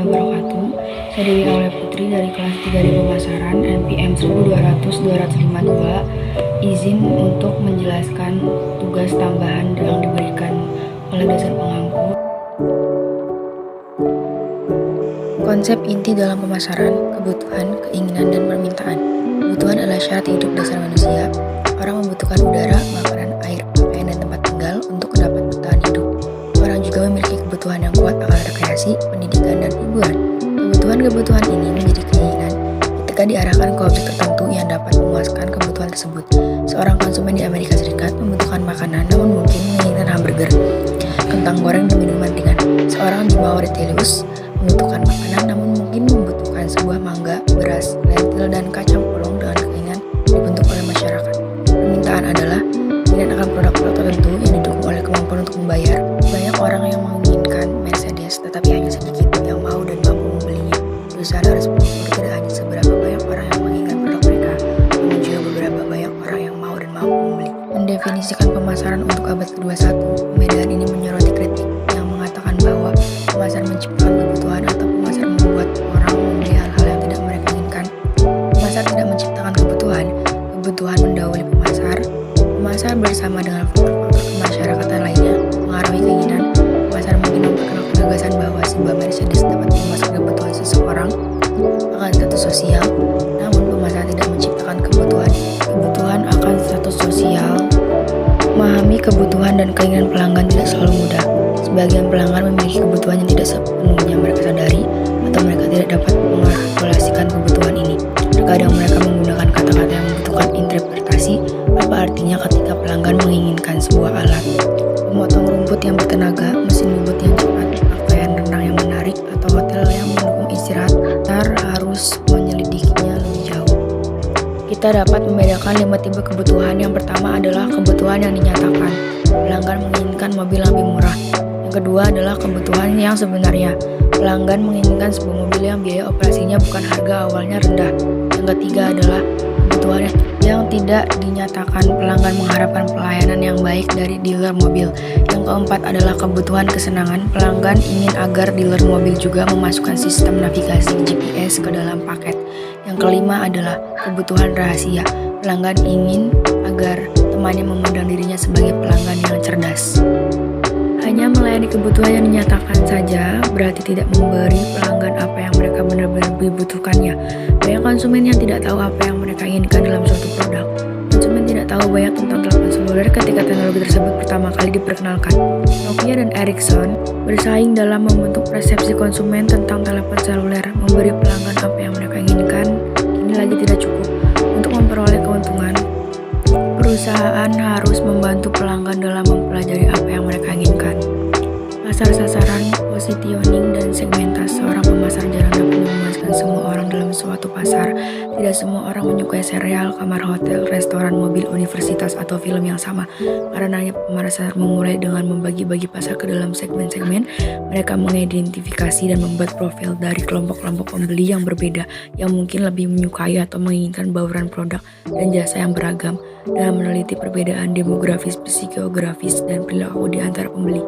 wabarakatuh. Saya Dewi Aulia Putri dari kelas 3 di Pemasaran NPM 1200252. Izin untuk menjelaskan tugas tambahan yang diberikan oleh dosen pengangku. Konsep inti dalam pemasaran, kebutuhan, keinginan, dan permintaan. Kebutuhan adalah syarat hidup dasar manusia. Orang membutuhkan udara, makanan, air, pakaian, dan tempat tinggal untuk dapat bertahan hidup. Orang juga memiliki kebutuhan yang kuat akan rekreasi, pendidikan, dan hiburan. Kebutuhan-kebutuhan ini menjadi keinginan ketika diarahkan ke objek tertentu yang dapat memuaskan kebutuhan tersebut. Seorang konsumen di Amerika Serikat membutuhkan makanan namun mungkin menginginkan hamburger, kentang goreng, dan minuman ringan. Seorang di Mauritius membutuhkan makanan namun mungkin membutuhkan sebuah mangga, beras, lentil, dan kacang polong dengan keinginan dibentuk oleh masyarakat. Permintaan adalah keinginan akan produk-produk tertentu yang didukung oleh kemampuan untuk membayar. Banyak orang yang menginginkan Mercedes, tetapi hanya sedikit yang mau dan mampu membelinya. Perusahaan harus mengukur tidak hanya seberapa banyak orang yang menginginkan produk mereka, namun juga beberapa banyak orang yang mau dan mampu membeli. Mendefinisikan pemasaran untuk abad ke-21, pembedaan ini menyoroti kritik yang mengatakan bahwa pemasar menciptakan kebutuhan atau pemasar membuat orang membeli hal-hal yang tidak mereka inginkan. Pemasar tidak menciptakan kebutuhan, kebutuhan mendahului pemasar. Pemasar bersama dengan faktor-faktor kemasyarakatan lainnya mengaruhi keinginan. Pemasar mungkin memperkenalkan gagasan bahwa sebuah Mercedes dapat memuaskan kebutuhan seseorang akan status sosial, namun pemasar tidak menciptakan kebutuhan. Kebutuhan akan status sosial. Memahami kebutuhan dan keinginan pelanggan tidak selalu mudah. Sebagian pelanggan memiliki kebutuhan yang tidak sepenuhnya mereka sadari, atau mereka tidak dapat mengartikulasikan kebutuhan ini. Terkadang mereka menggunakan kata-kata yang membutuhkan interpretasi. Apa artinya ketika pelanggan menginginkan sebuah alat pemotong rumput yang bertenaga, mesin bubut yang cepat, pakaian renang yang menarik, atau hotel yang mendukung istirahat? Kita harus menyelidikinya lebih jauh. Kita dapat membedakan 5 tipe kebutuhan. Yang pertama adalah kebutuhan yang dinyatakan. Pelanggan menginginkan mobil yang lebih murah. Yang kedua adalah kebutuhan yang sebenarnya. Pelanggan menginginkan sebuah mobil yang biaya operasinya bukan harga awalnya rendah. Yang ketiga adalah kebutuhan yang tidak dinyatakan. Pelanggan mengharapkan pelayanan yang baik dari dealer mobil. Yang keempat adalah kebutuhan kesenangan. Pelanggan ingin agar dealer mobil juga memasukkan sistem navigasi GPS ke dalam paket. Yang kelima adalah kebutuhan rahasia. Pelanggan ingin agar temannya memandang dirinya sebagai pelanggan yang cerdas. Hanya melayani kebutuhan yang dinyatakan saja berarti tidak memberi pelanggan apa yang mereka benar-benar dibutuhkannya. Banyak konsumen yang tidak tahu apa yang mereka inginkan dalam suatu produk. Konsumen tidak tahu banyak tentang telepon seluler ketika teknologi tersebut pertama kali diperkenalkan. Nokia dan Ericsson bersaing dalam membentuk persepsi konsumen tentang telepon seluler. Memberi pelanggan apa yang mereka inginkan kini lagi tidak cukup. Untuk memperoleh keuntungan, perusahaan harus membantu pelanggan dalam mempelajari apa yang mereka inginkan. Pasar sasaran, positioning, dan segmentasi. Seorang pemasar jarang dapat memuaskan semua orang dalam suatu pasar. Tidak semua orang menyukai serial, kamar hotel, restoran, mobil, universitas, atau film yang sama. Karenanya pemasar memulai dengan membagi-bagi pasar ke dalam segmen-segmen. Mereka mengidentifikasi dan membuat profil dari kelompok-kelompok pembeli yang berbeda, yang mungkin lebih menyukai atau menginginkan bauran produk dan jasa yang beragam, dalam meneliti perbedaan demografis, psikografis, dan perilaku di antara pembeli.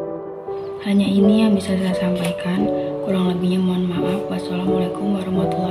Hanya ini yang bisa saya sampaikan. Kurang lebihnya mohon maaf. Wassalamualaikum warahmatullahi wabarakatuh.